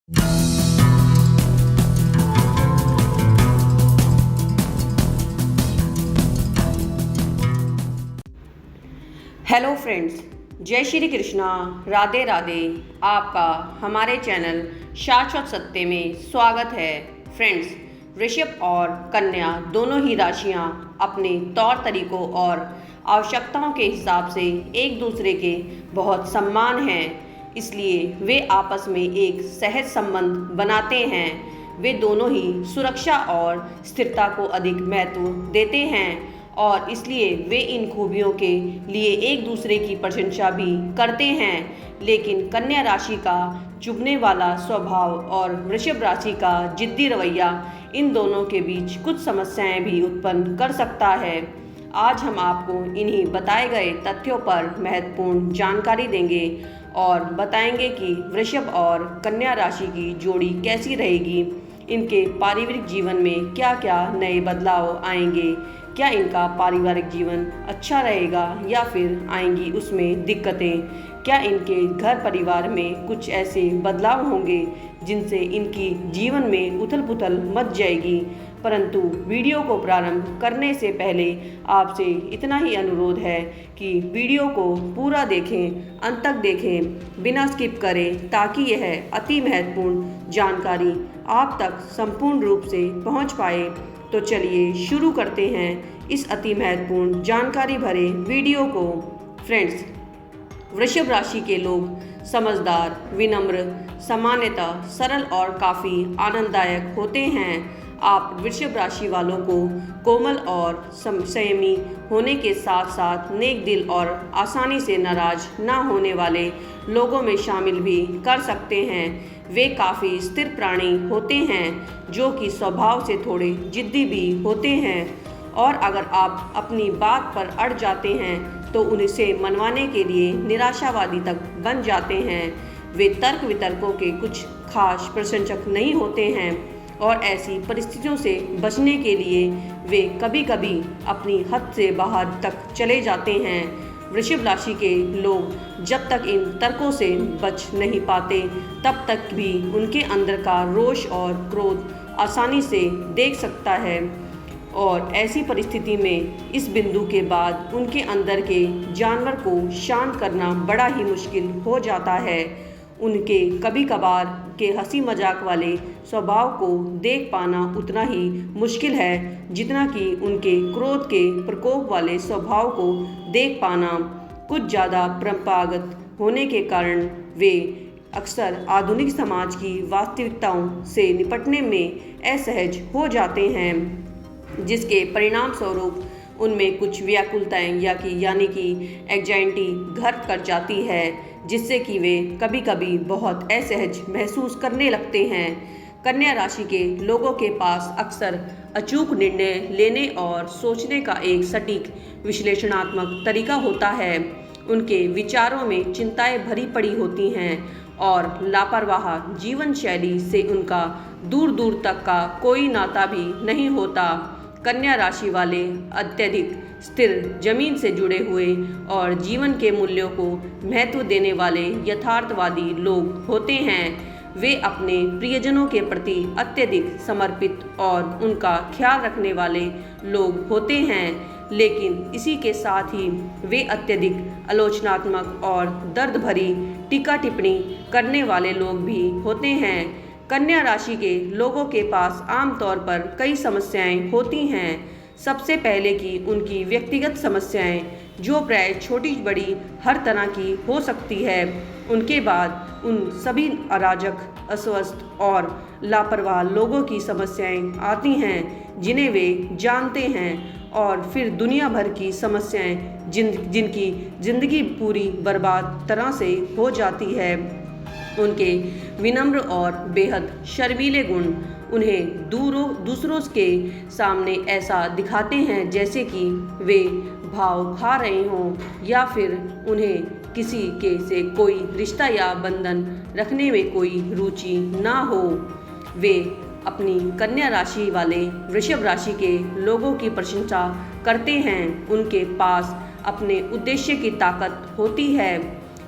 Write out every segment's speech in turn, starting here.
Hello friends, जय श्री कृष्णा, राधे राधे। आपका हमारे चैनल शाश्वत सत्य में स्वागत है। फ्रेंड्स, वृषभ और कन्या दोनों ही राशियां अपने तौर तरीकों और आवश्यकताओं के हिसाब से एक दूसरे के बहुत समान हैं, इसलिए वे आपस में एक सहज संबंध बनाते हैं। वे दोनों ही सुरक्षा और स्थिरता को अधिक महत्व देते हैं और इसलिए वे इन खूबियों के लिए एक दूसरे की प्रशंसा भी करते हैं। लेकिन कन्या राशि का चुभने वाला स्वभाव और वृषभ राशि का जिद्दी रवैया इन दोनों के बीच कुछ समस्याएं भी उत्पन्न कर सकता है। आज हम आपको इन्हीं बताए गए तथ्यों पर महत्वपूर्ण जानकारी देंगे और बताएंगे कि वृषभ और कन्या राशि की जोड़ी कैसी रहेगी, इनके पारिवारिक जीवन में क्या क्या नए बदलाव आएंगे, क्या इनका पारिवारिक जीवन अच्छा रहेगा या फिर आएंगी उसमें दिक्कतें, क्या इनके घर परिवार में कुछ ऐसे बदलाव होंगे जिनसे इनकी जीवन में उथल पुथल मच जाएगी। परंतु वीडियो को प्रारंभ करने से पहले आपसे इतना ही अनुरोध है कि वीडियो को पूरा देखें, अंत तक देखें, बिना स्किप करें, ताकि यह अति महत्वपूर्ण जानकारी आप तक संपूर्ण रूप से पहुंच पाए। तो चलिए शुरू करते हैं इस अति महत्वपूर्ण जानकारी भरे वीडियो को। फ्रेंड्स, वृषभ राशि के लोग समझदार, विनम्र, सामान्यतः सरल और काफ़ी आनंददायक होते हैं। आप वृषभ राशि वालों को कोमल और संयमी होने के साथ साथ नेक दिल और आसानी से नाराज ना होने वाले लोगों में शामिल भी कर सकते हैं। वे काफ़ी स्थिर प्राणी होते हैं जो कि स्वभाव से थोड़े जिद्दी भी होते हैं और अगर आप अपनी बात पर अड़ जाते हैं तो उनसे मनवाने के लिए निराशावादी तक बन जाते हैं। वे तर्क वितर्कों के कुछ खास प्रशंसक नहीं होते हैं और ऐसी परिस्थितियों से बचने के लिए वे कभी कभी अपनी हद से बाहर तक चले जाते हैं। वृषभ राशि के लोग जब तक इन तर्कों से बच नहीं पाते तब तक भी उनके अंदर का रोष और क्रोध आसानी से देख सकता है और ऐसी परिस्थिति में इस बिंदु के बाद उनके अंदर के जानवर को शांत करना बड़ा ही मुश्किल हो जाता है। उनके कभी कभार के हंसी मजाक वाले स्वभाव को देख पाना उतना ही मुश्किल है जितना कि उनके क्रोध के प्रकोप वाले स्वभाव को देख पाना। कुछ ज़्यादा परंपरागत होने के कारण वे अक्सर आधुनिक समाज की वास्तविकताओं से निपटने में असहज हो जाते हैं, जिसके परिणाम स्वरूप उनमें कुछ व्याकुलताएं यानी कि एंजाइटी घर कर जाती है, जिससे कि वे कभी कभी बहुत असहज महसूस करने लगते हैं। कन्या राशि के लोगों के पास अक्सर अचूक निर्णय लेने और सोचने का एक सटीक विश्लेषणात्मक तरीका होता है। उनके विचारों में चिंताएं भरी पड़ी होती हैं और लापरवाह जीवन शैली से उनका दूर दूर तक का कोई नाता भी नहीं होता। कन्या राशि वाले अत्यधिक स्थिर, जमीन से जुड़े हुए और जीवन के मूल्यों को महत्व देने वाले यथार्थवादी लोग होते हैं। वे अपने प्रियजनों के प्रति अत्यधिक समर्पित और उनका ख्याल रखने वाले लोग होते हैं, लेकिन इसी के साथ ही वे अत्यधिक आलोचनात्मक और दर्द भरी टीका टिप्पणी करने वाले लोग भी होते हैं। कन्या राशि के लोगों के पास आमतौर पर कई समस्याएं होती हैं। सबसे पहले कि उनकी व्यक्तिगत समस्याएं, जो प्राय छोटी बड़ी हर तरह की हो सकती है। उनके बाद उन सभी अराजक, अस्वस्थ और लापरवाह लोगों की समस्याएं आती हैं जिन्हें वे जानते हैं, और फिर दुनिया भर की समस्याएं जिनकी ज़िंदगी पूरी बर्बाद तरह से हो जाती है। उनके विनम्र और बेहद शर्मीले गुण उन्हें दूसरों के सामने ऐसा दिखाते हैं जैसे कि वे भाव खा रहे हों या फिर उन्हें किसी के से कोई रिश्ता या बंधन रखने में कोई रुचि ना हो। वे अपनी कन्या राशि वाले वृषभ राशि के लोगों की प्रशंसा करते हैं। उनके पास अपने उद्देश्य की ताकत होती है।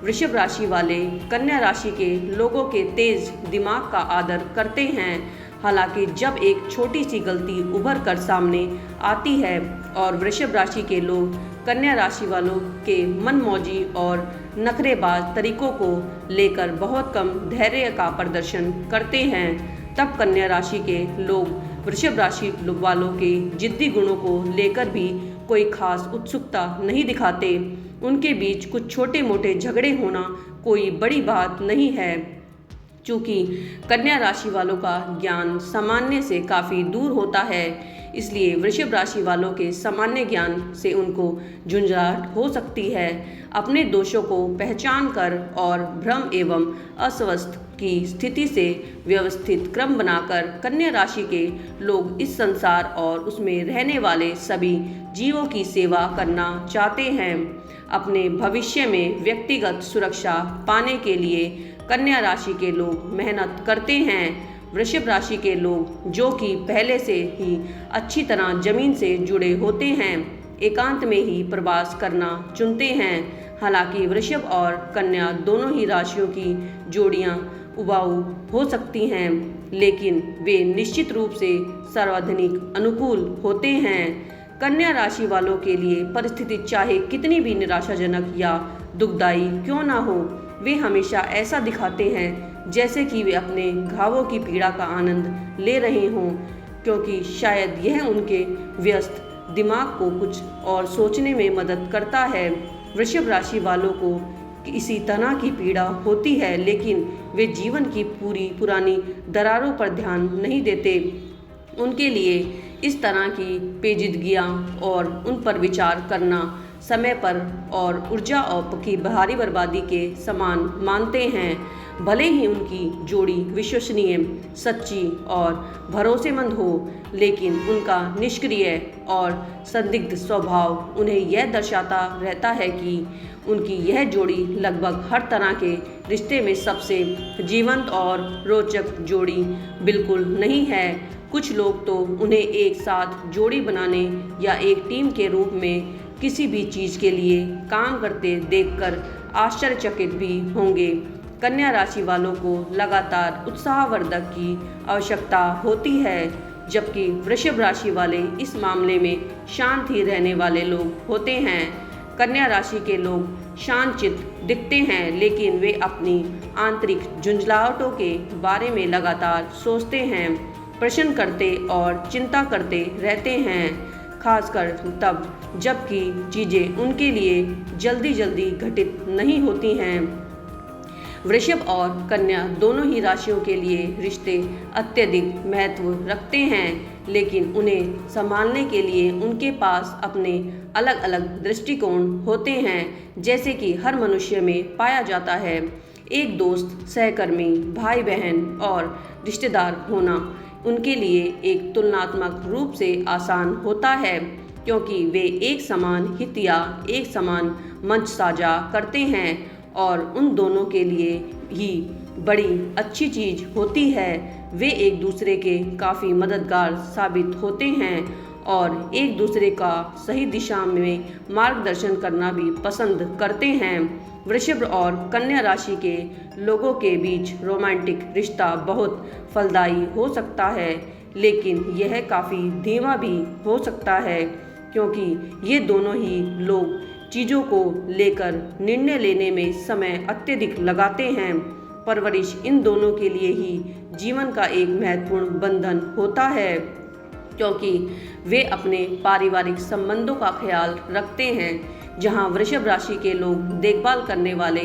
वृषभ राशि वाले कन्या राशि के लोगों के तेज दिमाग का आदर करते हैं। हालांकि जब एक छोटी सी गलती उभर कर सामने आती है और वृषभ राशि के लोग कन्या राशि वालों के मनमौजी और नखरेबाज तरीकों को लेकर बहुत कम धैर्य का प्रदर्शन करते हैं, तब कन्या राशि के लोग वृषभ राशि वालों के जिद्दी गुणों को लेकर भी कोई खास उत्सुकता नहीं दिखाते। उनके बीच कुछ छोटे मोटे झगड़े होना कोई बड़ी बात नहीं है। चूँकि कन्या राशि वालों का ज्ञान सामान्य से काफ़ी दूर होता है, इसलिए वृषभ राशि वालों के सामान्य ज्ञान से उनको झुंझलाहट हो सकती है। अपने दोषों को पहचान कर और भ्रम एवं अस्वस्थ की स्थिति से व्यवस्थित क्रम बनाकर कन्या राशि के लोग इस संसार और उसमें रहने वाले सभी जीवों की सेवा करना चाहते हैं। अपने भविष्य में व्यक्तिगत सुरक्षा पाने के लिए कन्या राशि के लोग मेहनत करते हैं। वृषभ राशि के लोग जो कि पहले से ही अच्छी तरह जमीन से जुड़े होते हैं, एकांत में ही प्रवास करना चुनते हैं। हालांकि वृषभ और कन्या दोनों ही राशियों की जोड़ियां उबाऊ हो सकती हैं, लेकिन वे निश्चित रूप से सार्वजनिक अनुकूल होते हैं। कन्या राशि वालों के लिए परिस्थिति चाहे कितनी भी निराशाजनक या दुखदायी क्यों ना हो, वे हमेशा ऐसा दिखाते हैं जैसे कि वे अपने घावों की पीड़ा का आनंद ले रहे हों, क्योंकि शायद यह उनके व्यस्त दिमाग को कुछ और सोचने में मदद करता है। वृषभ राशि वालों को इसी तरह की पीड़ा होती है, लेकिन वे जीवन की पुरानी दरारों पर ध्यान नहीं देते। उनके लिए इस तरह की पेचीदगियां और उन पर विचार करना समय पर और ऊर्जा और की भारी बर्बादी के समान मानते हैं। भले ही उनकी जोड़ी विश्वसनीय, सच्ची और भरोसेमंद हो, लेकिन उनका निष्क्रिय और संदिग्ध स्वभाव उन्हें यह दर्शाता रहता है कि उनकी यह जोड़ी लगभग हर तरह के रिश्ते में सबसे जीवंत और रोचक जोड़ी बिल्कुल नहीं है। कुछ लोग तो उन्हें एक साथ जोड़ी बनाने या एक टीम के रूप में किसी भी चीज़ के लिए काम करते देखकर आश्चर्यचकित भी होंगे। कन्या राशि वालों को लगातार उत्साहवर्धक की आवश्यकता होती है, जबकि वृषभ राशि वाले इस मामले में शांत ही रहने वाले लोग होते हैं। कन्या राशि के लोग शांतचित्त दिखते हैं, लेकिन वे अपनी आंतरिक झुंझलाहटों के बारे में लगातार सोचते हैं, प्रश्न करते और चिंता करते रहते हैं, खासकर तब जबकि चीज़ें उनके लिए जल्दी जल्दी घटित नहीं होती हैं। वृषभ और कन्या दोनों ही राशियों के लिए रिश्ते अत्यधिक महत्व रखते हैं, लेकिन उन्हें संभालने के लिए उनके पास अपने अलग अलग दृष्टिकोण होते हैं। जैसे कि हर मनुष्य में पाया जाता है, एक दोस्त, सहकर्मी, भाई बहन और रिश्तेदार होना उनके लिए एक तुलनात्मक रूप से आसान होता है, क्योंकि वे एक समान हित या एक समान मंच साझा करते हैं और उन दोनों के लिए ही बड़ी अच्छी चीज़ होती है। वे एक दूसरे के काफ़ी मददगार साबित होते हैं और एक दूसरे का सही दिशा में मार्गदर्शन करना भी पसंद करते हैं। वृषभ और कन्या राशि के लोगों के बीच रोमांटिक रिश्ता बहुत फलदायी हो सकता है, लेकिन यह काफ़ी धीमा भी हो सकता है, क्योंकि ये दोनों ही लोग चीज़ों को लेकर निर्णय लेने में समय अत्यधिक लगाते हैं। परवरिश इन दोनों के लिए ही जीवन का एक महत्वपूर्ण बंधन होता है, क्योंकि वे अपने पारिवारिक संबंधों का ख्याल रखते हैं। जहां वृषभ राशि के लोग देखभाल करने वाले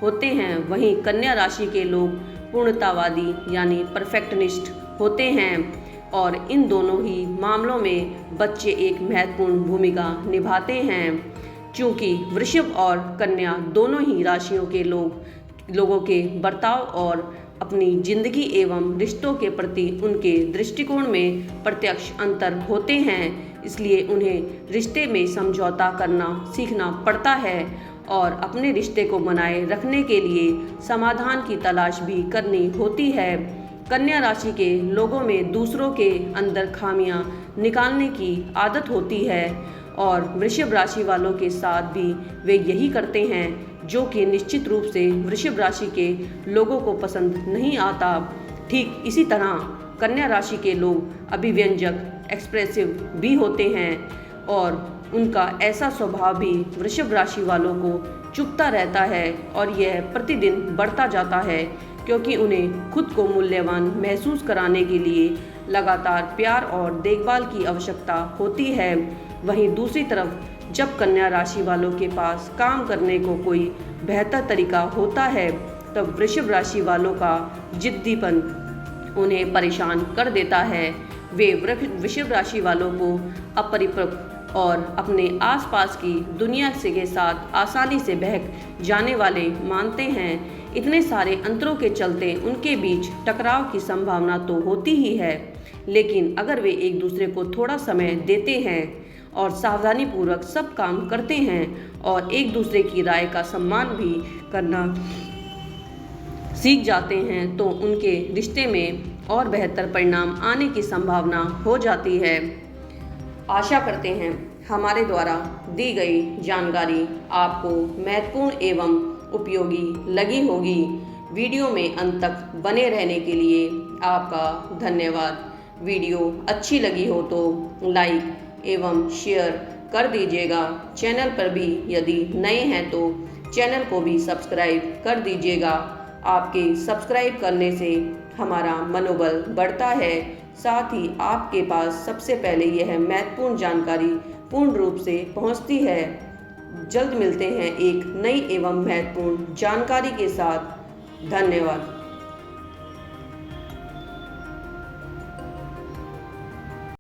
होते हैं, वहीं कन्या राशि के लोग पूर्णतावादी यानी परफेक्शनिस्ट होते हैं, और इन दोनों ही मामलों में बच्चे एक महत्वपूर्ण भूमिका निभाते हैं। चूँकि वृषभ और कन्या दोनों ही राशियों के लोगों के बर्ताव और अपनी जिंदगी एवं रिश्तों के प्रति उनके दृष्टिकोण में प्रत्यक्ष अंतर होते हैं, इसलिए उन्हें रिश्ते में समझौता करना सीखना पड़ता है और अपने रिश्ते को बनाए रखने के लिए समाधान की तलाश भी करनी होती है। कन्या राशि के लोगों में दूसरों के अंदर खामियां निकालने की आदत होती है और वृषभ राशि वालों के साथ भी वे यही करते हैं, जो कि निश्चित रूप से वृषभ राशि के लोगों को पसंद नहीं आता। ठीक इसी तरह कन्या राशि के लोग अभिव्यंजक, एक्सप्रेसिव भी होते हैं और उनका ऐसा स्वभाव भी वृषभ राशि वालों को चुभता रहता है और यह प्रतिदिन बढ़ता जाता है, क्योंकि उन्हें खुद को मूल्यवान महसूस कराने के लिए लगातार प्यार और देखभाल की आवश्यकता होती है। वहीं दूसरी तरफ जब कन्या राशि वालों के पास काम करने को कोई बेहतर तरीका होता है, तब वृषभ राशि वालों का जिद्दीपन उन्हें परेशान कर देता है। वे वृषभ राशि वालों को अपरिपक्व और अपने आसपास की दुनिया से के साथ आसानी से बहक जाने वाले मानते हैं। इतने सारे अंतरों के चलते उनके बीच टकराव की संभावना तो होती ही है, लेकिन अगर वे एक दूसरे को थोड़ा समय देते हैं और सावधानीपूर्वक सब काम करते हैं और एक दूसरे की राय का सम्मान भी करना सीख जाते हैं, तो उनके रिश्ते में और बेहतर परिणाम आने की संभावना हो जाती है। आशा करते हैं हमारे द्वारा दी गई जानकारी आपको महत्वपूर्ण एवं उपयोगी लगी होगी। वीडियो में अंत तक बने रहने के लिए आपका धन्यवाद। वीडियो अच्छी लगी हो तो लाइक एवं शेयर कर दीजिएगा। चैनल पर भी यदि नए हैं तो चैनल को भी सब्सक्राइब कर दीजिएगा। आपके सब्सक्राइब करने से हमारा मनोबल बढ़ता है, साथ ही आपके पास सबसे पहले यह महत्वपूर्ण जानकारी पूर्ण रूप से पहुंचती है। जल्द मिलते हैं एक नई एवं महत्वपूर्ण जानकारी के साथ। धन्यवाद।